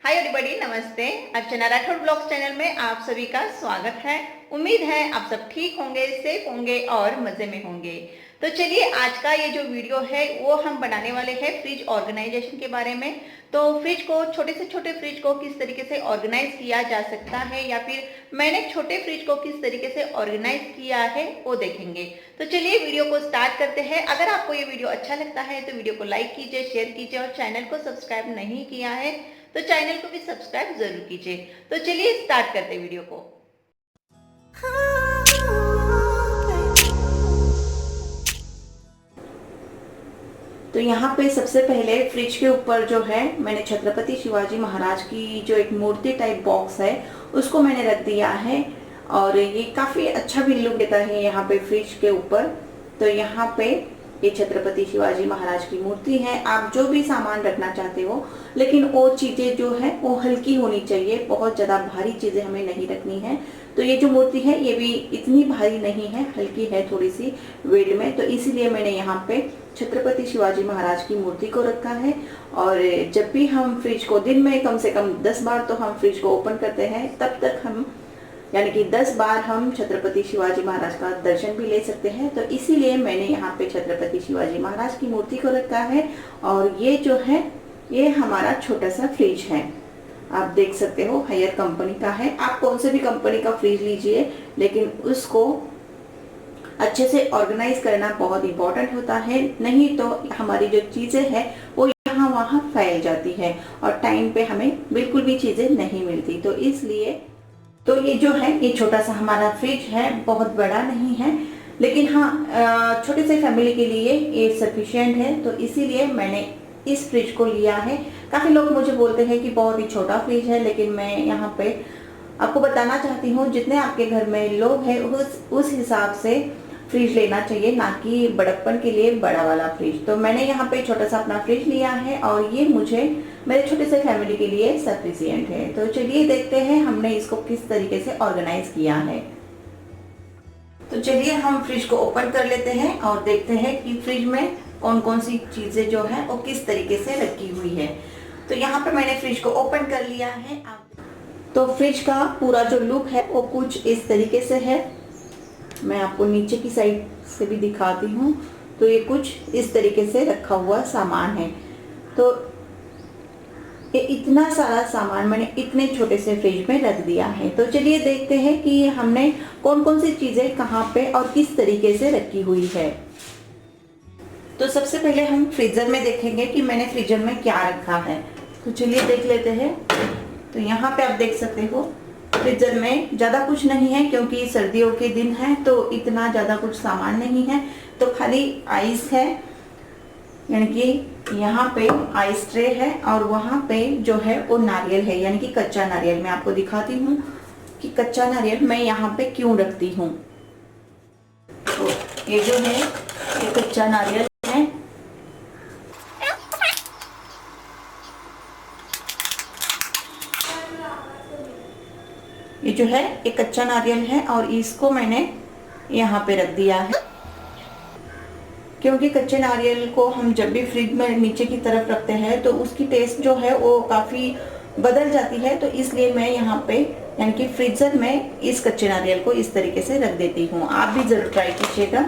Hi everybody, नमस्ते। अर्चना Rathore blogs channel में आप सभी का स्वागत है। उम्मीद है आप सब ठीक होंगे, सेफ होंगे और मजे में होंगे। तो चलिए, आज का ये जो वीडियो है वो हम बनाने वाले हैं फ्रिज ऑर्गेनाइजेशन के बारे में। तो फ्रिज को, छोटे से छोटे फ्रिज को किस तरीके से ऑर्गेनाइज किया जा सकता है, या फिर मैंने छोटे फ्रिज को किस तरीके से ऑर्गेनाइज किया है वो देखेंगे। तो चलिए वीडियो को स्टार्ट करते हैं। अगर आपको ये वीडियो अच्छा लगता है तो वीडियो को लाइक कीजिए, शेयर कीजिए, और चैनल को सब्सक्राइब नहीं किया है तो चैनल को भी सब्सक्राइब जरूर कीजिए। तो चलिए स्टार्ट करते हैं वीडियो को। तो यहाँ पे सबसे पहले फ्रिज के ऊपर जो है मैंने छत्रपति शिवाजी महाराज की जो एक मूर्ति टाइप बॉक्स है उसको मैंने रख दिया है, और ये काफी अच्छा भी लुक देता है यहाँ पे फ्रिज के ऊपर। तो यहाँ पे ये छत्रपति शिवाजी महाराज की मूर्ति है। आप जो भी सामान रखना चाहते हो, लेकिन वो चीजें जो है वो हल्की होनी चाहिए, बहुत ज्यादा भारी चीजें हमें नहीं रखनी है। तो ये जो मूर्ति है ये भी इतनी भारी नहीं है, हल्की है थोड़ी सी वेट में, तो इसीलिए मैंने यहाँ पे छत्रपति शिवाजी महाराज की मूर्ति को रखा है। और जब भी हम फ्रिज को दिन में कम से कम 10 बार तो हम फ्रिज को ओपन करते हैं, तब तक हम यानी कि 10 बार हम छत्रपति शिवाजी महाराज का दर्शन भी ले सकते हैं। तो इसीलिए मैंने यहाँ पे छत्रपति शिवाजी महाराज की मूर्ति को रखा है। और ये जो है ये हमारा छोटा सा फ्रिज है, आप देख सकते हो, हायर कंपनी का है। आप कौन से भी कंपनी का फ्रिज लीजिए, लेकिन उसको अच्छे से ऑर्गेनाइज करना बहुत इंपॉर्टेंट होता है, नहीं तो हमारी जो चीजें हैं वो यहाँ वहाँ फैल जाती है और टाइम पे हमें बिल्कुल भी चीजें नहीं मिलती। तो इसलिए तो ये जो है ये छोटा सा हमारा फ्रिज है, बहुत बड़ा नहीं है, लेकिन हाँ छोटे से फैमिली के लिए ये सफिशिएंट है। तो इसीलिए मैंने इस फ्रिज को लिया है। काफी लोग मुझे बोलते हैं कि बहुत ही छोटा फ्रिज है, लेकिन मैं यहाँ पे आपको बताना चाहती हूँ जितने आपके घर में लोग हैं उस हिसाब से फ्रिज लेना चाहिए, ना कि बड़प्पन के लिए बड़ा वाला फ्रिज। तो मैंने यहाँ पे छोटा सा अपना फ्रिज लिया है और ये मुझे मेरे छोटे से फैमिली के लिए सफिशिएंट है। तो चलिए देखते हैं हमने इसको किस तरीके से ऑर्गेनाइज किया है। तो चलिए हम फ्रिज को ओपन कर लेते हैं और देखते हैं कि फ्रिज में कौन कौन सी चीजें जो है वो किस तरीके से रखी हुई है। तो यहाँ पे मैंने फ्रिज को ओपन कर लिया है। तो फ्रिज का पूरा जो लुक है वो कुछ इस तरीके से है। मैं आपको नीचे की साइड से भी दिखाती हूँ। तो ये कुछ इस तरीके से रखा हुआ सामान है। तो ये इतना सारा सामान मैंने इतने छोटे से फ्रिज में रख दिया है। तो चलिए देखते हैं कि हमने कौन कौन सी चीजें कहाँ पे और किस तरीके से रखी हुई है। तो सबसे पहले हम फ्रीजर में देखेंगे कि मैंने फ्रीजर में क्या रखा है। तो चलिए देख लेते हैं। तो यहाँ पे आप देख सकते हो फ्रीजर में ज्यादा कुछ नहीं है, क्योंकि सर्दियों के दिन है तो इतना ज्यादा कुछ सामान नहीं है। तो खाली आइस है, यानी कि यहाँ पे आइस ट्रे है, और वहाँ पे जो है वो नारियल है, यानी कि कच्चा नारियल। मैं आपको दिखाती हूँ कि कच्चा नारियल मैं यहाँ पे क्यों रखती हूँ। तो ये जो है ये कच्चा नारियल है। ये जो है ये कच्चा नारियल है और इसको मैंने यहाँ पे रख दिया है, क्योंकि कच्चे नारियल को हम जब भी फ्रिज में नीचे की तरफ रखते हैं तो उसकी टेस्ट जो है वो काफ़ी बदल जाती है। तो इसलिए मैं यहाँ पे यानी कि फ्रीजर में इस कच्चे नारियल को इस तरीके से रख देती हूँ। आप भी ज़रूर ट्राई कीजिएगा।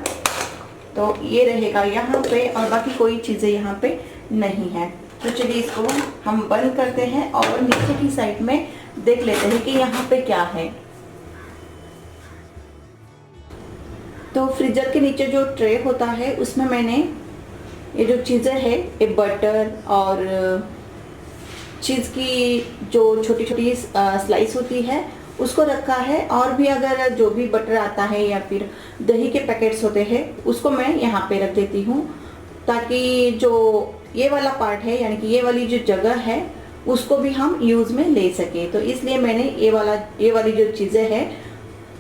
तो ये रहेगा यहाँ पे, और बाकी कोई चीज़ें यहाँ पे नहीं है। तो चलिए इसको हम बंद करते हैं और नीचे की साइड में देख लेते हैं कि यहाँ पे क्या है। तो फ्रीजर के नीचे जो ट्रे होता है उसमें मैंने ये जो चीज़ें है, ये बटर और चीज़ की जो छोटी छोटी स्लाइस होती है उसको रखा है। और भी अगर जो भी बटर आता है या फिर दही के पैकेट्स होते हैं उसको मैं यहाँ पे रख देती हूँ, ताकि जो ये वाला पार्ट है यानी कि ये वाली जो जगह है उसको भी हम यूज़ में ले सके। तो इसलिए मैंने ये वाली जो चीज़ें हैं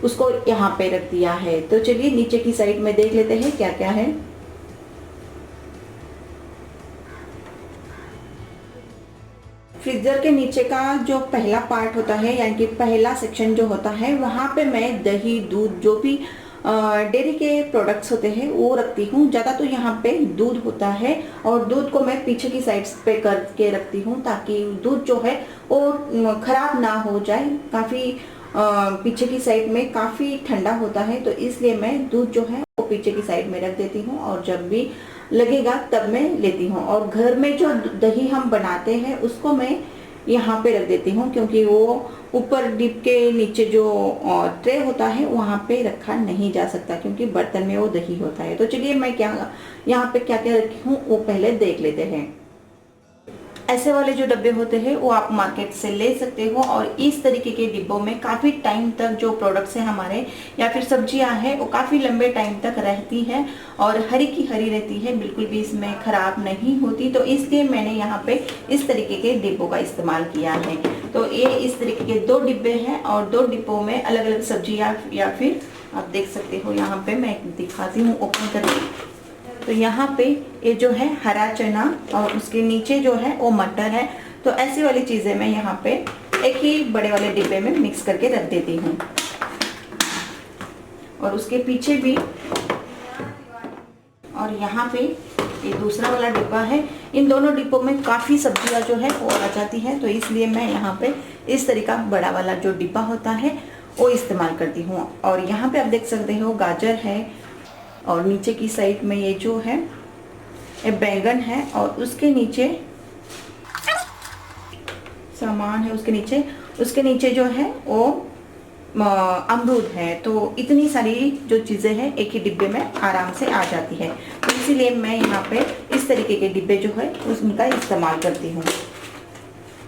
उसको यहाँ पे रख दिया है। तो चलिए नीचे की साइड में देख लेते हैं क्या क्या है। फ्रीजर के नीचे का जो पहला पार्ट होता है यानी कि पहला सेक्शन जो होता है, वहाँ पे मैं दही, दूध, जो भी डेयरी के प्रोडक्ट्स होते हैं वो रखती हूँ। ज़्यादा तो यहाँ पे दूध होता है और दूध को मैं पीछे की साइड्स पे करके रखती हूँ ताकि दूध जो है वो ख़राब ना हो जाए। काफ़ी पीछे की साइड में काफ़ी ठंडा होता है, तो इसलिए मैं दूध जो है वो पीछे की साइड में रख देती हूँ और जब भी लगेगा तब मैं लेती हूँ। और घर में जो दही हम बनाते हैं उसको मैं यहाँ पे रख देती हूँ, क्योंकि वो ऊपर डिप के नीचे जो ट्रे होता है वहाँ पे रखा नहीं जा सकता, क्योंकि बर्तन में वो दही होता है। तो चलिए मैं क्या यहाँ पे क्या क्या रखी हूँ वो पहले देख लेते हैं। ऐसे वाले जो डब्बे होते हैं वो आप मार्केट से ले सकते हो, और इस तरीके के डिब्बों में काफ़ी टाइम तक जो प्रोडक्ट्स हैं हमारे या फिर सब्जियां हैं वो काफ़ी लंबे टाइम तक रहती है और हरी की हरी रहती है, बिल्कुल भी इसमें ख़राब नहीं होती। तो इसलिए मैंने यहाँ पे इस तरीके के डिब्बों का इस्तेमाल किया है। तो ये इस तरीके के 2 डिब्बे हैं और 2 डिब्बों में अलग अलग सब्जियाँ या फिर आप देख सकते हो यहाँ पे मैं दिखाती हूँ ओपन करके। तो यहाँ पे ये जो है हरा चना और उसके नीचे जो है वो मटर है। तो ऐसी वाली चीज़ें मैं यहाँ पे एक ही बड़े वाले डिब्बे में मिक्स करके रख देती हूँ। और उसके पीछे भी, और यहाँ पे ये दूसरा वाला डिब्बा है। इन दोनों डिब्बों में काफ़ी सब्जियाँ जो है वो आ जाती है, तो इसलिए मैं यहाँ पे इस तरीका बड़ा वाला जो डिब्बा होता है वो इस्तेमाल करती हूँ। और यहाँ पे आप देख सकते हो गाजर है और नीचे की साइड में ये जो है ये बैंगन है और उसके नीचे सामान है, उसके नीचे जो है वो अमरूद है। तो इतनी सारी जो चीज़ें हैं एक ही डिब्बे में आराम से आ जाती है, तो इसीलिए मैं यहाँ पे इस तरीके के डिब्बे जो है उनका इस्तेमाल करती हूँ।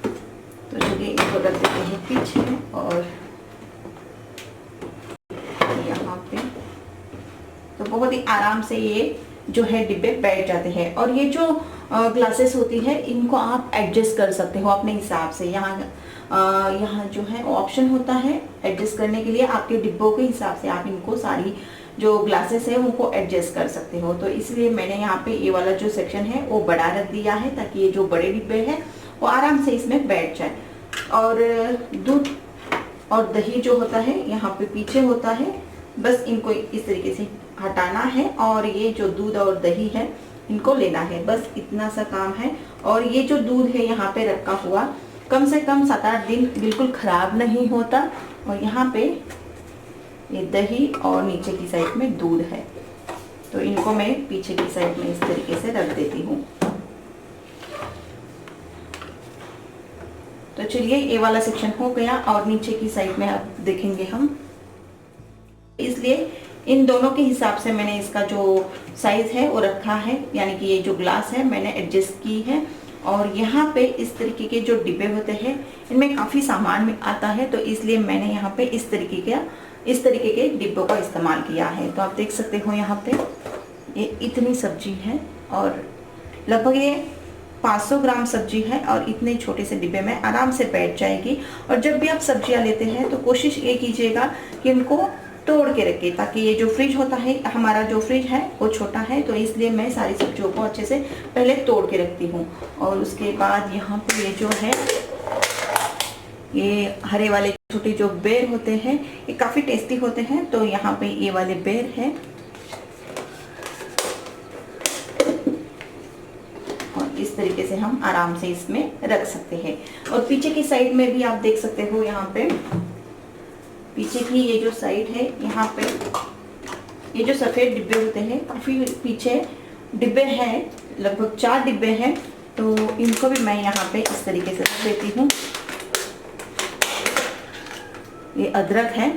तो चलिए इसको रख देते हैं पीछे और यहाँ पे तो बहुत ही आराम से ये जो है डिब्बे बैठ जाते हैं। और ये जो ग्लासेस होती है इनको आप एडजस्ट कर सकते हो अपने हिसाब से। यहाँ जो है ऑप्शन होता है एडजस्ट करने के लिए, आपके डिब्बों के हिसाब से आप इनको सारी जो ग्लासेस है उनको एडजस्ट कर सकते हो। तो इसलिए मैंने यहाँ पे ये वाला जो सेक्शन है वो बड़ा रख दिया है ताकि ये जो बड़े डिब्बे हैं वो आराम से इसमें बैठ जाए। और दूध और दही जो होता है यहाँ पे पीछे होता है, बस इनको इस तरीके से हटाना है और ये जो दूध और दही है इनको लेना है, बस इतना सा काम है। और ये जो दूध है यहाँ पे रखा हुआ कम से कम 7-8 दिन बिल्कुल ख़राब नहीं होता। और यहाँ पे ये दही और नीचे की साइड में दूध है, तो इनको मैं पीछे की साइड में इस तरीके से रख देती हूँ। तो चलिए ये वाला सेक्शन हो गया और नीचे की साइड में अब देखेंगे हम। इसलिए इन दोनों के हिसाब से मैंने इसका जो साइज है वो रखा है, यानी कि ये जो ग्लास है मैंने एडजस्ट की है। और यहाँ पे इस तरीके के जो डिब्बे होते हैं इनमें काफ़ी सामान में आता है, तो इसलिए मैंने यहाँ पे इस तरीके के डिब्बों का इस्तेमाल किया है। तो आप देख सकते हो यहाँ पे ये इतनी सब्जी है और लगभग ये 500 ग्राम सब्जी है और इतने छोटे से डिब्बे में आराम से बैठ जाएगी। और जब भी आप सब्जियां लेते हैं तो कोशिश ये कीजिएगा कि उनको तोड़ के रखें, ताकि ये जो फ्रिज होता है हमारा जो फ्रिज है वो छोटा है, तो इसलिए मैं सारी सब्जियों को अच्छे से पहले तोड़ के रखती हूँ। और उसके बाद यहाँ पे ये जो है ये हरे वाले छोटे जो बेर होते हैं ये काफ़ी टेस्टी होते हैं, तो यहाँ पे ये वाले बेर है और इस तरीके से हम आराम से इसमें रख सकते हैं। और पीछे की साइड में भी आप देख सकते हो, यहाँ पे पीछे की ये जो साइड है यहाँ पे ये जो सफ़ेद डिब्बे होते हैं काफ़ी पीछे डिब्बे हैं, लगभग 4 डिब्बे हैं, तो इनको भी मैं यहाँ पे इस तरीके से रख देती हूँ। ये अदरक है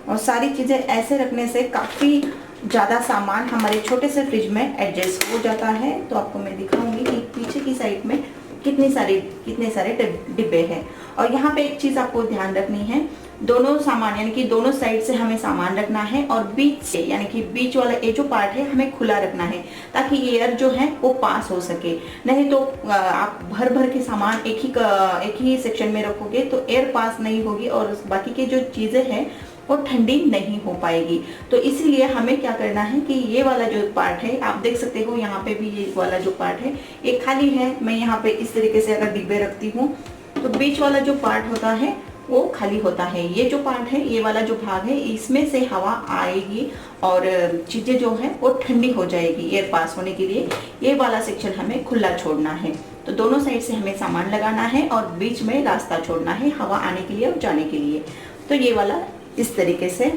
और सारी चीज़ें ऐसे रखने से काफ़ी ज़्यादा सामान हमारे छोटे से फ्रिज में एडजस्ट हो जाता है। तो आपको मैं दिखाऊंगी कि पीछे की साइड में कितने सारे डिब्बे हैं। और यहाँ पे एक चीज़ आपको ध्यान रखनी है, दोनों सामान यानी कि दोनों साइड से हमें सामान रखना है और बीच से यानी कि बीच वाला ये जो पार्ट है हमें खुला रखना है ताकि एयर जो है वो पास हो सके। नहीं तो आप भर भर के सामान एक ही सेक्शन में रखोगे तो एयर पास नहीं होगी और बाकी के जो चीज़ें हैं वो ठंडी नहीं हो पाएगी। तो इसीलिए हमें क्या करना है कि ये वाला जो पार्ट है आप देख सकते हो, यहाँ पे भी ये वाला जो पार्ट है ये खाली है। मैं यहाँ पे इस तरीके से अगर डिब्बे रखती हूँ तो बीच वाला जो पार्ट होता है वो खाली होता है। ये जो पार्ट है, ये वाला जो भाग है, इसमें से हवा आएगी और चीज़ें जो है वो ठंडी हो जाएगी। एयर पास होने के लिए ये वाला सेक्शन हमें खुला छोड़ना है। तो दोनों साइड से हमें सामान लगाना है और बीच में रास्ता छोड़ना है हवा आने के लिए और जाने के लिए। तो ये वाला इस तरीके से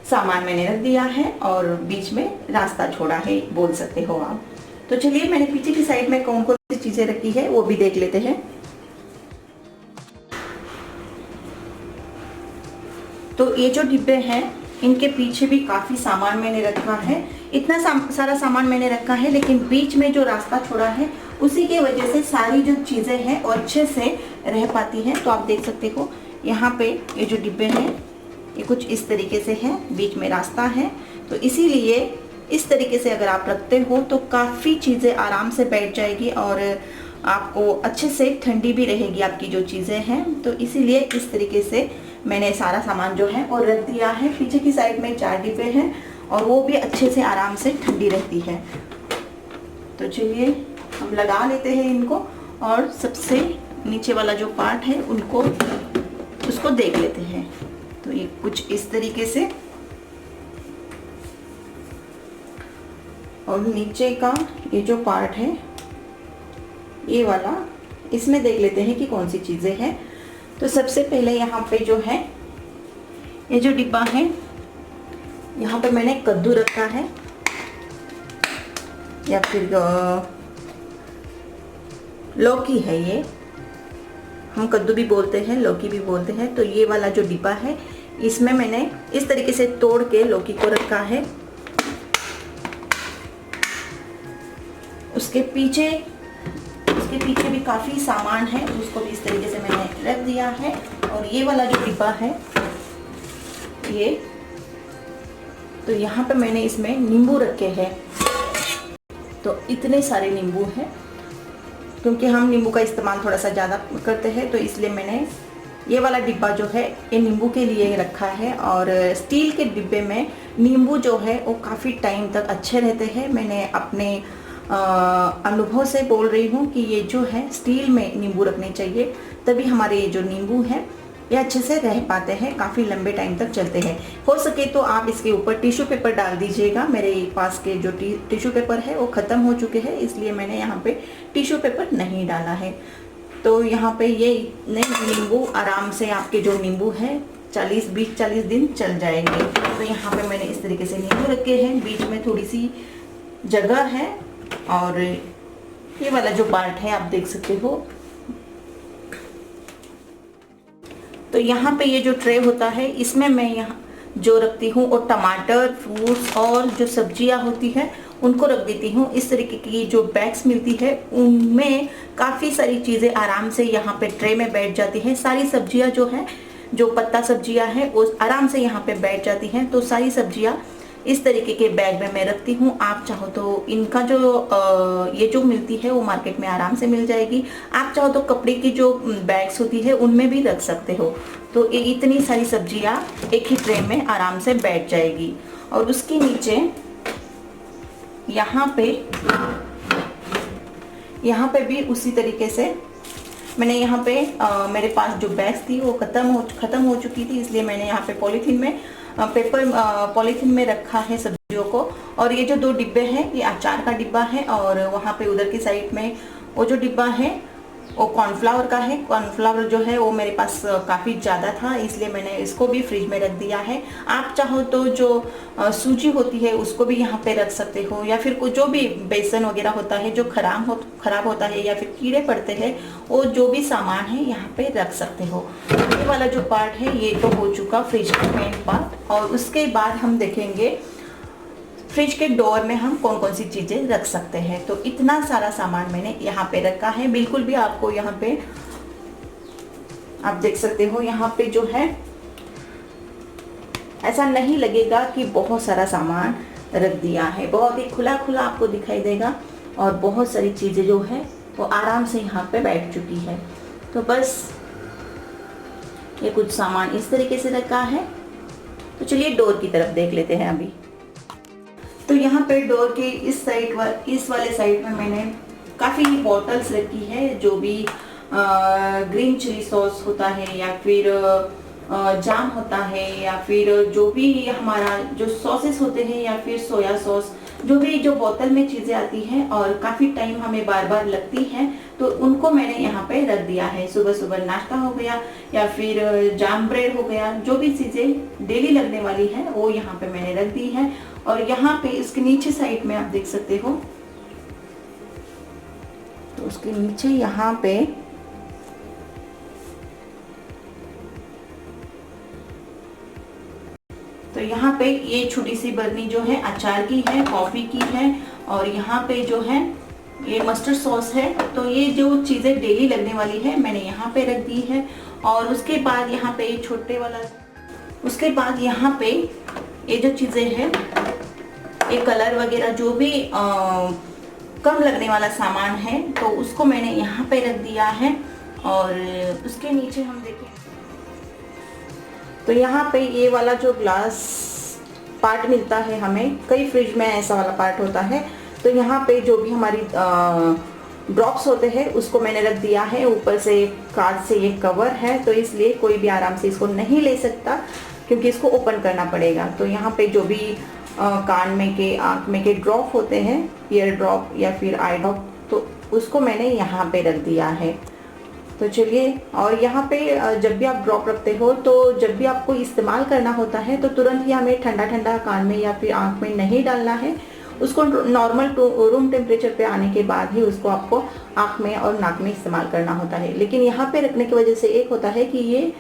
सामान मैंने रख दिया है और बीच में रास्ता छोड़ा है, बोल सकते हो आप। तो चलिए मैंने पीछे की साइड में कौन कौन सी चीजें रखी है वो भी देख लेते हैं। तो ये जो डिब्बे हैं इनके पीछे भी काफी सामान मैंने रखा है। इतना सारा सामान मैंने रखा है, लेकिन बीच में जो रास्ता छोड़ा है उसी की वजह से सारी जो चीजें हैं वो अच्छे से रह पाती हैं। तो आप देख सकते हो यहाँ पे ये जो डिब्बे हैं ये कुछ इस तरीके से है, बीच में रास्ता है। तो इसीलिए इस तरीके से अगर आप रखते हो तो काफ़ी चीज़ें आराम से बैठ जाएगी और आपको अच्छे से ठंडी भी रहेगी आपकी जो चीज़ें हैं। तो इसीलिए इस तरीके से मैंने सारा सामान जो है और रख दिया है। पीछे की साइड में 4 डिब्बे हैं और वो भी अच्छे से आराम से ठंडी रहती है। तो चलिए हम लगा लेते हैं इनको और सबसे नीचे वाला जो पार्ट है उसको देख लेते हैं। तो ये कुछ इस तरीके से, और नीचे का ये जो पार्ट है ये वाला, इसमें देख लेते हैं कि कौन सी चीज़ें हैं। तो सबसे पहले यहाँ पे जो है ये जो डिब्बा है, यहाँ पे मैंने कद्दू रखा है या फिर लौकी है। ये हम कद्दू भी बोलते हैं, लौकी भी बोलते हैं। तो ये वाला जो डिब्बा है इसमें मैंने इस तरीके से तोड़ के लौकी को रखा है। उसके पीछे भी काफ़ी सामान है, उसको भी इस तरीके से मैंने रख दिया है। और ये वाला जो डिब्बा है ये, तो यहाँ पे मैंने इसमें नींबू रखे हैं। तो इतने सारे नींबू हैं, क्योंकि हम नींबू का इस्तेमाल थोड़ा सा ज़्यादा करते हैं तो इसलिए मैंने ये वाला डिब्बा जो है ये नींबू के लिए रखा है। और स्टील के डिब्बे में नींबू जो है वो काफ़ी टाइम तक अच्छे रहते हैं। मैंने अपने अनुभव से बोल रही हूँ कि ये जो है स्टील में नींबू रखने चाहिए, तभी हमारे ये जो नींबू हैं ये अच्छे से रह पाते हैं, काफ़ी लंबे टाइम तक चलते हैं। हो सके तो आप इसके ऊपर टिश्यू पेपर डाल दीजिएगा। मेरे पास के जो टिश्यू पेपर है वो ख़त्म हो चुके हैं, इसलिए मैंने यहाँ पे टिश्यू पेपर नहीं डाला है। तो यहाँ पे ये इतने नींबू आराम से, आपके जो नींबू है 40 दिन चल जाएंगे। तो यहाँ पे मैंने इस तरीके से नींबू रखे हैं, बीच में थोड़ी सी जगह है। और ये वाला जो पार्ट है आप देख सकते हो। तो यहाँ पे ये जो ट्रे होता है इसमें मैं यहाँ जो रखती हूँ और टमाटर, फ्रूट्स और जो सब्जियाँ होती है उनको रख देती हूँ। इस तरीके की जो बैग्स मिलती है उनमें काफ़ी सारी चीज़ें आराम से यहाँ पे ट्रे में बैठ जाती हैं। सारी सब्जियाँ जो है, जो पत्ता सब्जियाँ हैं वो आराम से यहाँ पे बैठ जाती हैं। तो सारी सब्जियाँ इस तरीके के बैग में मैं रखती हूँ। आप चाहो तो इनका जो ये जो मिलती है वो मार्केट में आराम से मिल जाएगी। आप चाहो तो कपड़े की जो बैग्स होती है उनमें भी रख सकते हो। तो ये इतनी सारी सब्जियाँ एक ही ट्रे में आराम से बैठ जाएगी। और उसके नीचे यहाँ पे भी उसी तरीके से मैंने यहाँ पे मेरे पास जो बैग्स थी वो ख़त्म हो चुकी थी, इसलिए मैंने यहाँ पे पॉलीथीन में रखा है सब्जियों को। और ये जो 2 डिब्बे हैं ये अचार का डिब्बा है, और वहाँ पे उधर की साइड में वो जो डिब्बा है वो कॉर्नफ्लावर का है। कॉर्नफ्लावर जो है वो मेरे पास काफ़ी ज़्यादा था, इसलिए मैंने इसको भी फ्रिज में रख दिया है। आप चाहो तो जो सूजी होती है उसको भी यहाँ पे रख सकते हो, या फिर जो भी बेसन वगैरह होता है जो खराब होता है या फिर कीड़े पड़ते हैं, वो जो भी सामान है यहाँ पे रख सकते हो। ये वाला जो पार्ट है ये तो हो चुका फ्रिज का मेन पार्ट। और उसके बाद हम देखेंगे फ्रिज के डोर में हम कौन कौन सी चीज़ें रख सकते हैं। तो इतना सारा सामान मैंने यहाँ पे रखा है। बिल्कुल भी आपको यहाँ पे आप देख सकते हो, यहाँ पे जो है ऐसा नहीं लगेगा कि बहुत सारा सामान रख दिया है। बहुत ही खुला खुला आपको दिखाई देगा और बहुत सारी चीज़ें जो है वो आराम से यहाँ पे बैठ चुकी है। तो बस ये कुछ सामान इस तरीके से रखा है। तो चलिए डोर की तरफ देख लेते हैं अभी। तो यहाँ पे डोर के इस वाले साइड में मैंने काफ़ी बॉटल्स रखी है, जो भी ग्रीन चिली सॉस होता है या फिर जाम होता है या फिर जो भी हमारा जो सॉसेस होते हैं या फिर सोया सॉस, जो भी जो बोतल में चीजें आती हैं और काफी टाइम हमें बार बार लगती हैं, तो उनको मैंने यहाँ पे रख दिया है। सुबह सुबह नाश्ता हो गया या फिर जाम ब्रेड हो गया, जो भी चीजें डेली लगने वाली है वो यहाँ पे मैंने रख दी है। और यहाँ पे इसके नीचे साइड में आप देख सकते हो, तो उसके नीचे यहाँ पे तो यहाँ पे ये छोटी सी बर्नी जो है अचार की है, कॉफी की है, और यहाँ पे जो है ये मस्टर्ड सॉस है। तो ये जो चीजें डेली लगने वाली है मैंने यहाँ पे रख दी है। और उसके बाद यहाँ पे ये छोटे वाला, उसके बाद यहाँ पे ये जो चीजें हैं, ये कलर वगैरह जो भी कम लगने वाला सामान है तो उसको मैंने यहाँ पे रख दिया है। और उसके नीचे हम देखें तो यहाँ पे ये वाला जो ग्लास पार्ट मिलता है हमें, कई फ्रिज में ऐसा वाला पार्ट होता है, तो यहाँ पे जो भी हमारी ड्रॉप्स होते हैं उसको मैंने रख दिया है। ऊपर से कांच से ये कवर है, तो इसलिए कोई भी आराम से इसको नहीं ले सकता क्योंकि इसको ओपन करना पड़ेगा। तो यहाँ पे जो भी कान में के, आँख में के ड्रॉप होते हैं, ईयर ड्रॉप या फिर आई ड्रॉप, तो उसको मैंने यहाँ पे रख दिया है। तो चलिए, और यहाँ पे जब भी आप ड्रॉप रखते हो तो जब भी आपको इस्तेमाल करना होता है तो तुरंत ही हमें ठंडा ठंडा कान में या फिर आँख में नहीं डालना है। उसको नॉर्मल रूम टेम्परेचर पे आने के बाद ही उसको आपको आँख में और नाक में इस्तेमाल करना होता है। लेकिन यहाँ पे रखने की वजह से एक होता है कि ये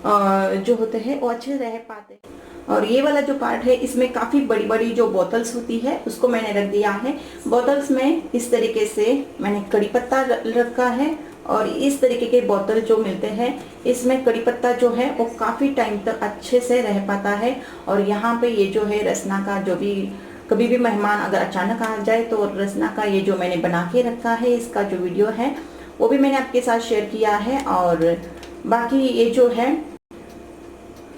जो होते हैं वो अच्छे रह पाते हैं। और ये वाला जो पार्ट है इसमें काफ़ी बड़ी बड़ी जो बोतल्स होती है उसको मैंने रख दिया है। बोतल्स में इस तरीके से मैंने कड़ी पत्ता रखा है, और इस तरीके के बोतल जो मिलते हैं इसमें कड़ी पत्ता जो है वो काफ़ी टाइम तक अच्छे से रह पाता है। और यहाँ पे ये जो है रसना का, जो भी कभी भी मेहमान अगर अचानक आ जाए तो रसना का ये जो मैंने बना के रखा है, इसका जो वीडियो है वो भी मैंने आपके साथ शेयर किया है। और बाकी ये जो है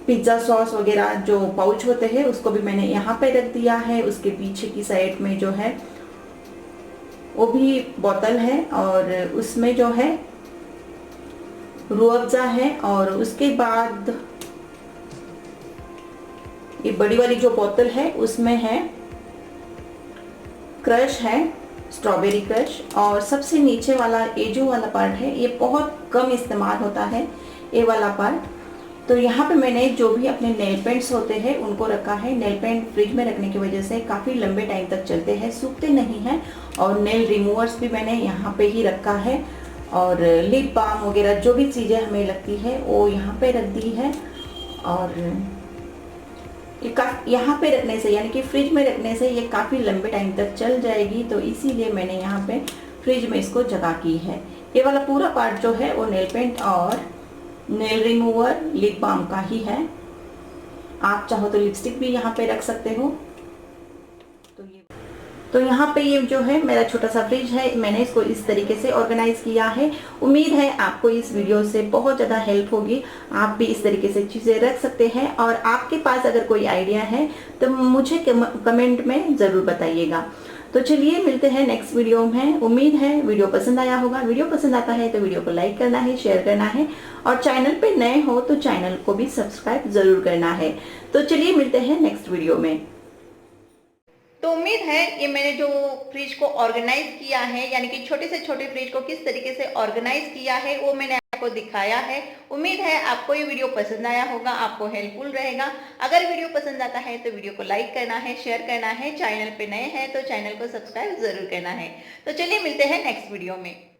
पिज्ज़ा सॉस वगैरह जो पाउच होते हैं उसको भी मैंने यहाँ पे रख दिया है। उसके पीछे की साइड में जो है वो भी बोतल है और उसमें जो है रूह अफ़ज़ा है। और उसके बाद ये बड़ी वाली जो बोतल है उसमें है क्रश है, स्ट्रॉबेरी क्रश। और सबसे नीचे वाला ये जो वाला पार्ट है ये बहुत कम इस्तेमाल होता है, ये वाला पार्ट। तो यहाँ पे मैंने जो भी अपने नेल पेंट्स होते हैं उनको रखा है। नेल पेंट फ्रिज में रखने की वजह से काफ़ी लंबे टाइम तक चलते हैं, सूखते नहीं हैं। और नेल रिमूवर्स भी मैंने यहाँ पे ही रखा है। और लिप बाम वगैरह जो भी चीज़ें हमें लगती है वो यहाँ पे रख दी है। और यहाँ पे रखने से, यानी कि फ्रिज में रखने से ये काफ़ी लंबे टाइम तक चल जाएगी, तो इसीलिए मैंने यहाँ पे फ्रिज में इसको जगह की है। ये वाला पूरा पार्ट जो है वो नेल पेंट और नेल रिमूवर, लिप बाम का ही है। आप चाहो तो लिपस्टिक भी यहाँ पे रख सकते हो। तो यहाँ पे ये जो है मेरा छोटा सा फ्रिज है, मैंने इसको इस तरीके से ऑर्गेनाइज किया है। उम्मीद है आपको इस वीडियो से बहुत ज़्यादा हेल्प होगी। आप भी इस तरीके से चीज़ें रख सकते हैं। और आपके पास अगर कोई आइडिया है तो मुझे कमेंट में ज़रूर बताइएगा। तो चलिए मिलते हैं नेक्स्ट वीडियो में। उम्मीद है वीडियो पसंद आया होगा। वीडियो पसंद आता है तो वीडियो को लाइक करना है, शेयर करना है, और चैनल पे नए हो तो चैनल को भी सब्सक्राइब जरूर करना है। तो चलिए मिलते हैं नेक्स्ट वीडियो में। तो उम्मीद है ये मैंने जो फ्रिज को ऑर्गेनाइज किया है, यानी कि छोटे से छोटे फ्रिज को किस तरीके से ऑर्गेनाइज किया है वो मैंने आपको दिखाया है। उम्मीद है आपको ये वीडियो पसंद आया होगा, आपको हेल्पफुल रहेगा। अगर वीडियो पसंद आता है तो वीडियो को लाइक करना है, शेयर करना है, चैनल पे नए हैं तो चैनल को सब्सक्राइब जरूर करना है। तो चलिए मिलते हैं नेक्स्ट वीडियो में।